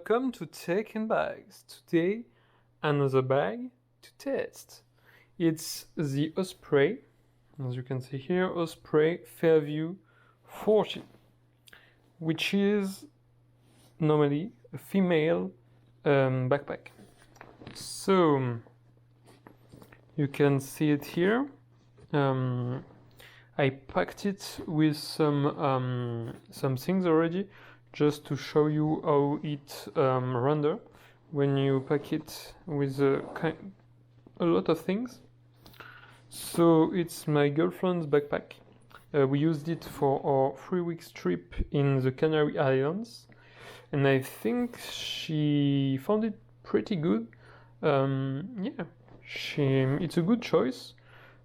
Welcome to Tech and Bags. Today, another bag to test. It's the Osprey, as you can see here, Osprey Fairview 40, which is normally a female backpack. So, you can see it here. I packed it with some things already, just to show you how it renders when you pack it with a lot of things. So it's my girlfriend's backpack. We used it for our 3-week trip in the Canary Islands, and I think she found it pretty good. It's a good choice.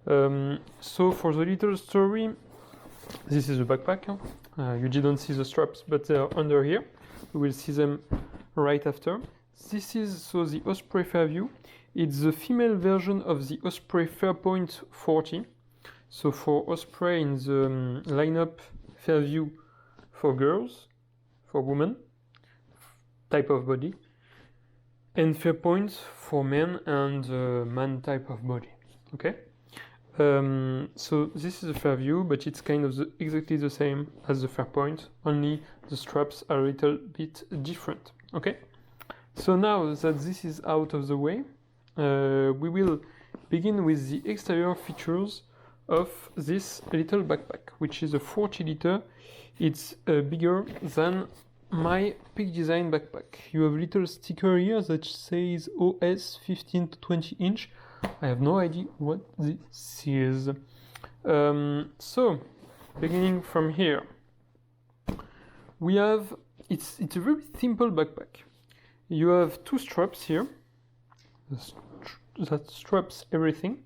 So for the little story, this is a backpack. You didn't see the straps, but they're under here. We will see them right after. This is the Osprey Fairview. It's the female version of the Osprey Fairpoint 40. So for Osprey in the lineup, Fairview for girls, for women, type of body, and Fairpoint for men and man type of body. Okay. So this is a Fairview, but it's kind of exactly the same as the Fairpoint, only the straps are a little bit different. Okay, so now that this is out of the way, we will begin with the exterior features of this little backpack, which is a 40 liter. It's bigger than my Pics design backpack. You have a little sticker here that says OS 15 to 20 inch. I have no idea what this is. So, beginning from here, we have, it's a very simple backpack. You have 2 straps here, that straps everything.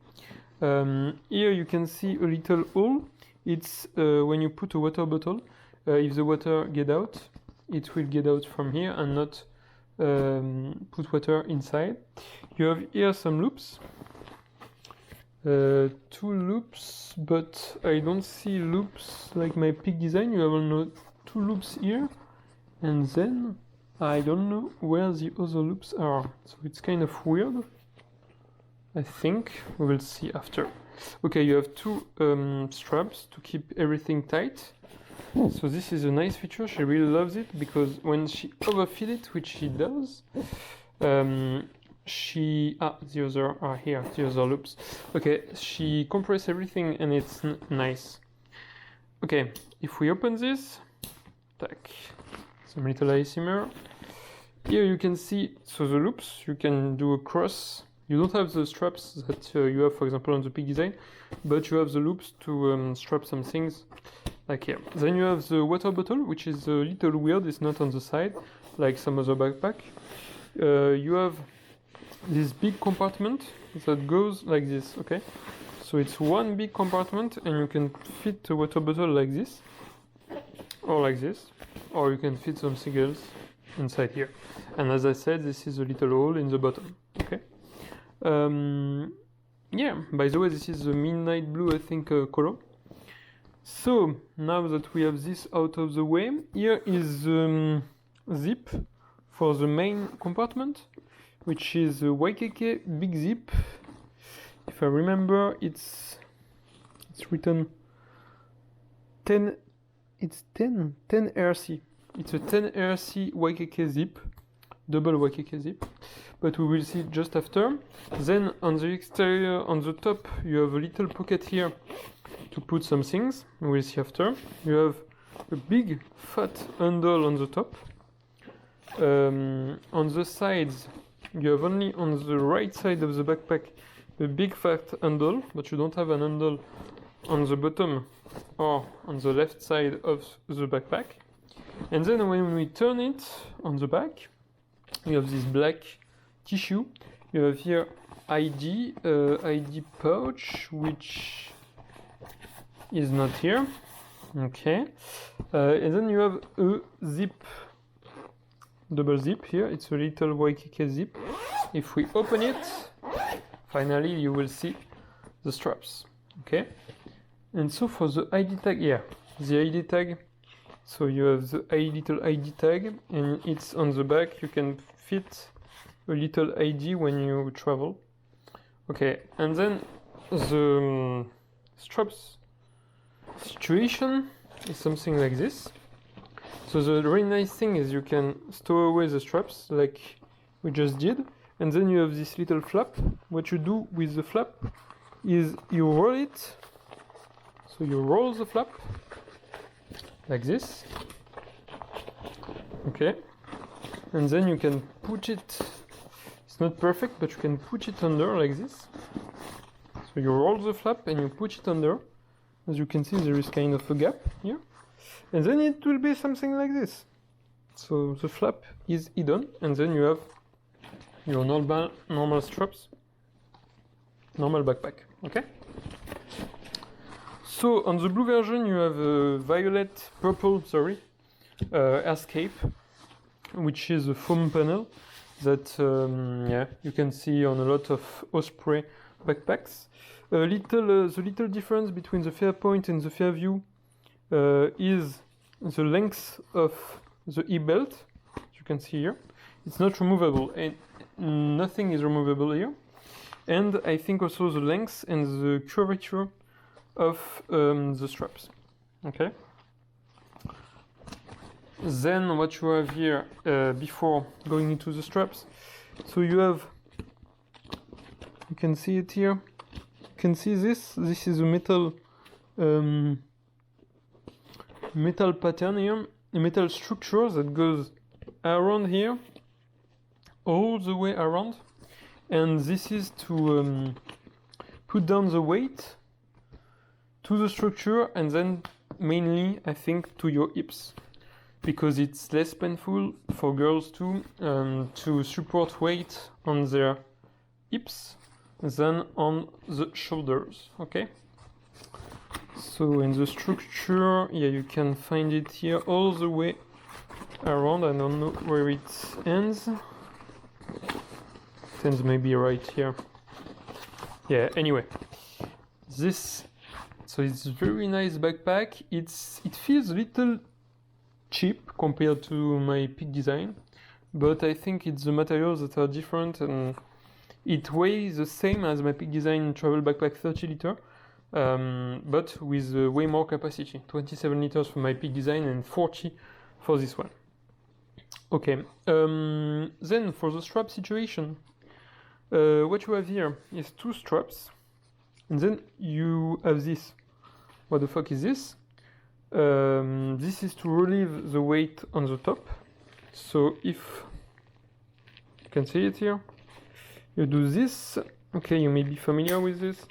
Here you can see a little hole. It's when you put a water bottle, if the water get out, it will get out from here and not put water inside. You have here some loops. 2 loops, but I don't see loops like my Pics design. You have only 2 loops here, and then I don't know where the other loops are, so it's kind of weird. I think we will see after. Okay, you have 2 straps to keep everything tight. So this is a nice feature. She really loves it because when she overfill it, which she does, the other are here, the other loops. Okay, she compress everything and it's nice. Okay, if we open this, tack, some little isomer. Here you can see, so the loops, you can do a cross. You don't have the straps that you have, for example, on the Pics design, but you have the loops to strap some things, like here. Then you have the water bottle, which is a little weird, it's not on the side, like some other backpack. You have this big compartment that goes like this, okay? So it's one big compartment and you can fit a water bottle like this, or like this, or you can fit something else inside here. And as I said, this is a little hole in the bottom, okay? Yeah, by the way, this is the midnight blue, I think, color. So, now that we have this out of the way, here is the zip for the main compartment, which is a YKK big zip. If I remember, it's written 10 RC. It's a 10 RC YKK zip, double YKK zip, but we will see just after. Then on the exterior, on the top, you have a little pocket here to put some things. We will see after. You have a big fat handle on the top. On the sides, you have only on the right side of the backpack a big fat handle, but you don't have an handle on the bottom or on the left side of the backpack. And then when we turn it on the back, you have this black tissue. You have here ID pouch, which is not here. Okay. And then you have a zip, double zip here. It's a little YKK zip. If we open it, finally you will see the straps. Okay. And so for the ID tag, yeah, the ID tag So you have the little ID tag, and it's on the back. You can fit a little ID when you travel. Okay, and then the straps situation is something like this. So the really nice thing is you can stow away the straps like we just did, and then you have this little flap. What you do with the flap is you roll it. So you roll the flap like this, okay, and then you can put it, it's not perfect, but you can put it under like this. So you roll the flap and you put it under. As you can see, there is kind of a gap here, and then it will be something like this. So the flap is hidden, and then you have your normal straps, normal backpack, okay? So on the blue version you have a purple airscape, which is a foam panel that you can see on a lot of Osprey backpacks. The little difference between the Fairpoint and the Fairview is the length of the e-belt. As you can see here, it's not removable, and nothing is removable here. And I think also the length and the curvature of the straps. Okay. Then what you have here before going into the straps, so you can see it here. You can see this. This is a metal pattern here, a metal structure that goes around here, all the way around, and this is to put down the weight to the structure, and then mainly I think to your hips, because it's less painful for girls too to support weight on their hips than on the shoulders. Okay, so in the structure, yeah, you can find it here all the way around. I don't know where it ends. It ends maybe right here. Yeah, anyway, this, so it's a very nice backpack. It feels a little cheap compared to my Pics design, but I think it's the materials that are different, and it weighs the same as my Pics design travel backpack 30 liter, but with way more capacity, 27 liters for my Pics design and 40 for this one. Okay, then for the strap situation, what you have here is two straps, and then you have this. What the fuck is this? This is to relieve the weight on the top. So if you can see it here, you do this. Okay, you may be familiar with this.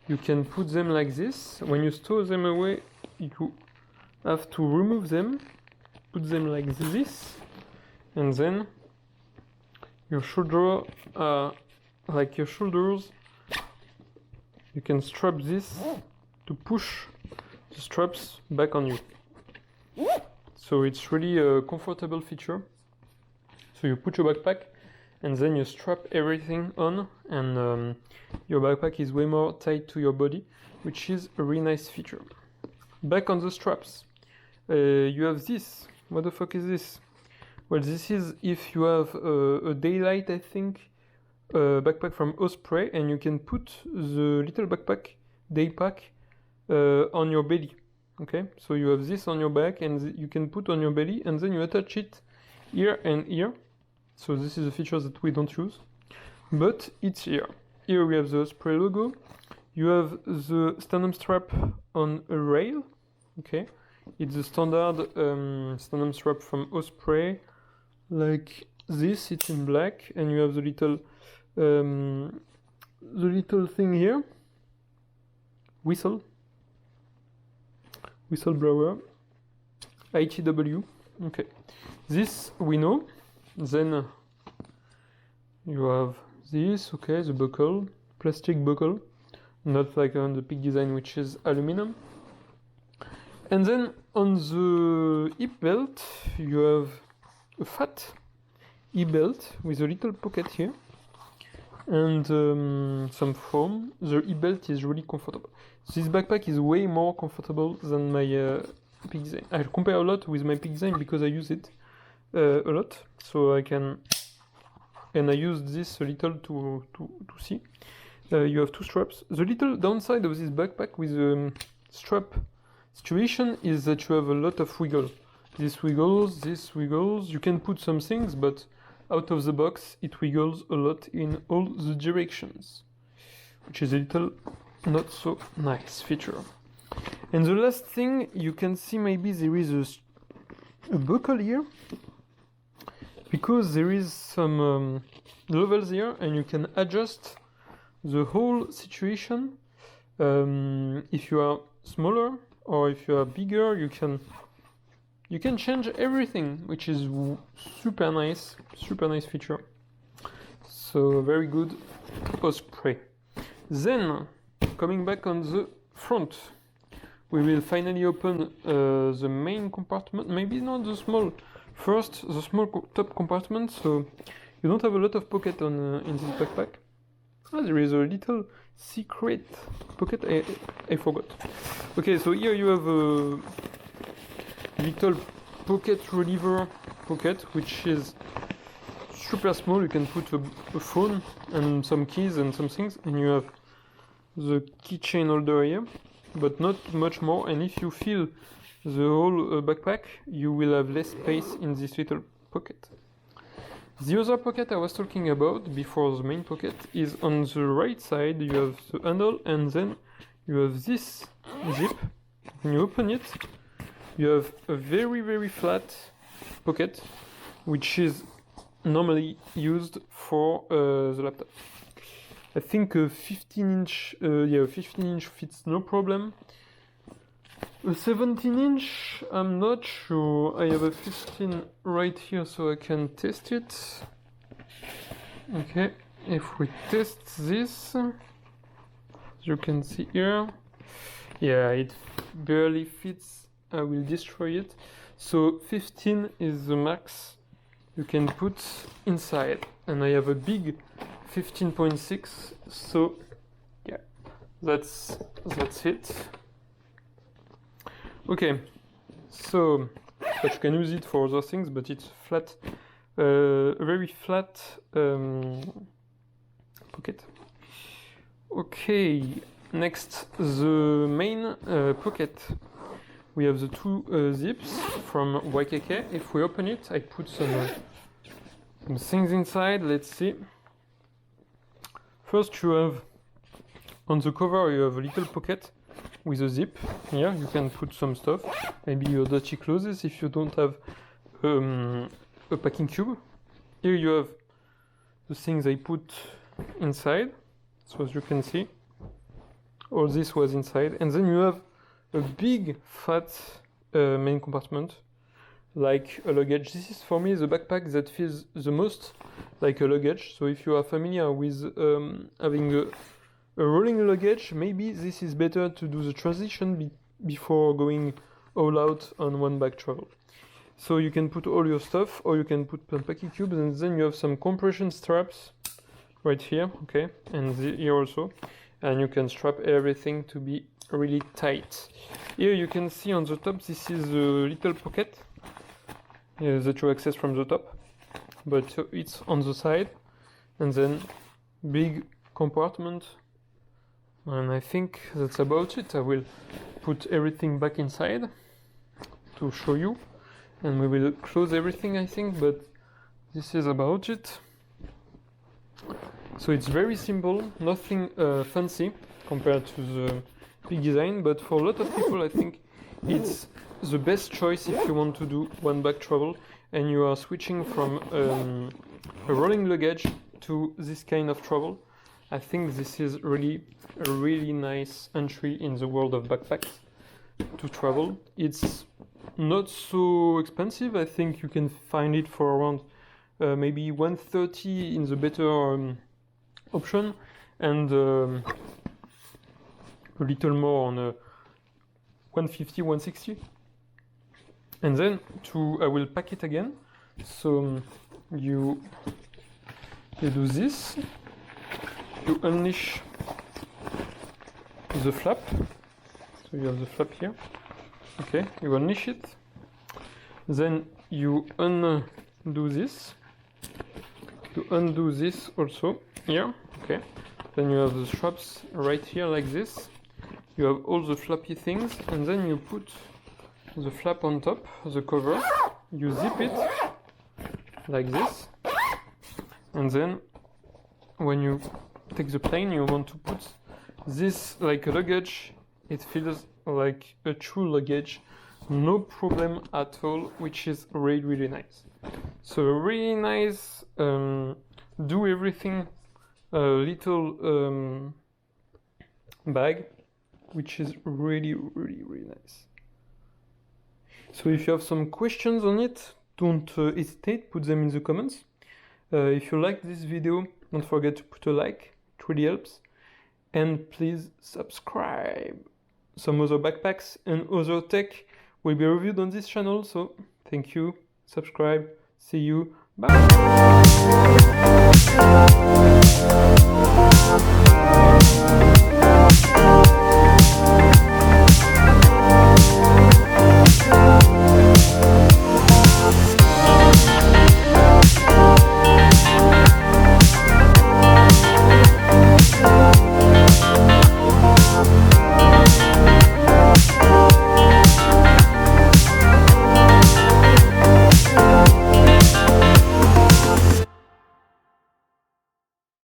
You can put them like this. When you stow them away, you have to remove them, put them like this, and then your shoulder, like your shoulders, you can strap this to push the straps back on you. So it's really a comfortable feature. So you put your backpack and then you strap everything on, and your backpack is way more tight to your body, which is a really nice feature. Back on the straps, you have this. What the fuck is this? Well, this is if you have a daylight, I think, backpack from Osprey, and you can put the little backpack, day pack, on your belly. Okay, so you have this on your back, and you can put on your belly, and then you attach it here and here. So this is a feature that we don't use, but it's here. Here we have the Osprey logo. You have the sternum strap on a rail. Okay, it's the standard sternum strap from Osprey, like this. It's in black, and you have the little thing here, whistleblower, ITW. Okay, this we know. Then you have this, okay, the buckle, plastic buckle, not like on the Pics design, which is aluminum. And then on the hip belt, you have a fat hip belt with a little pocket here, and some foam. The hip belt is really comfortable. This backpack is way more comfortable than my Pic design. I compare a lot with my Pic design because I use it a lot, so I can, and I use this a little to see. You have two straps. The little downside of this backpack with strap situation is that you have a lot of wiggle. This wiggles, this wiggles. You can put some things, but out of the box it wiggles a lot in all the directions, which is a little not so nice feature. And the last thing, you can see maybe there is a buckle here, because there is some levels here, and you can adjust the whole situation. If you are smaller or if you are bigger, you can change everything, which is super nice feature. So very good Osprey. Then coming back on the front, we will finally open the main compartment, maybe not the small. First, the small top compartment, so you don't have a lot of pocket on in this backpack. Ah, there is a little secret pocket, I forgot. Okay, so here you have a little pocket reliever pocket, which is super small. You can put a phone and some keys and some things, and you have the keychain holder here, but not much more. And if you fill the whole backpack, you will have less space in this little pocket. The other pocket I was talking about before the main pocket is on the right side. You have the handle, and then you have this zip. When you open it, you have a very flat pocket, which is normally used for the laptop. I think a 15-inch, 15-inch fits no problem. A 17-inch, I'm not sure. I have a 15 right here, so I can test it. Okay, if we test this, as you can see here, yeah, it barely fits. I will destroy it. So 15 is the max you can put inside, and I have a big 15.6, so yeah, that's it. Okay, so but you can use it for other things, but it's flat, very flat pocket. Okay, next, the main pocket. We have the two zips from YKK. If we open it, I put some things inside. Let's see. First, you have on the cover, you have a little pocket with a zip. Here you can put some stuff, maybe your dirty clothes if you don't have a packing cube. Here you have the things I put inside, so as you can see, all this was inside. And then you have a big fat main compartment, like a luggage. This is for me the backpack that feels the most like a luggage. So if you are familiar with having a rolling luggage, maybe this is better to do the transition before going all out on one bag travel. So you can put all your stuff, or you can put some packing cubes, and then you have some compression straps right here, okay, and here also, and you can strap everything to be really tight. Here you can see on the top, this is a little pocket that you access from the top, but it's on the side, and then big compartment. And I think that's about it. I will put everything back inside to show you, and we will close everything, I think, but this is about it. So it's very simple, nothing fancy compared to the big design, but for a lot of people I think it's the best choice if you want to do one bag travel and you are switching from a rolling luggage to this kind of travel. I think this is really a really nice entry in the world of backpacks to travel. It's not so expensive. I think you can find it for around maybe $130 in the better option, and a little more on $150, $160. And then I will pack it again. So you do this. You unleash the flap. So you have the flap here. Okay, you unleash it. Then you undo this. You undo this also here. Okay. Then you have the straps right here like this. You have all the flappy things, and then you put the flap on top, the cover. You zip it like this, and then when you take the plane, you want to put this like a luggage. It feels like a true luggage, no problem at all, which is really, really nice. So really nice, do everything little bag, which is really, really, really nice. So if you have some questions on it, don't hesitate, put them in the comments. If you like this video, don't forget to put a like, it really helps. And please subscribe. Some other backpacks and other tech will be reviewed on this channel, so thank you, subscribe, see you, bye!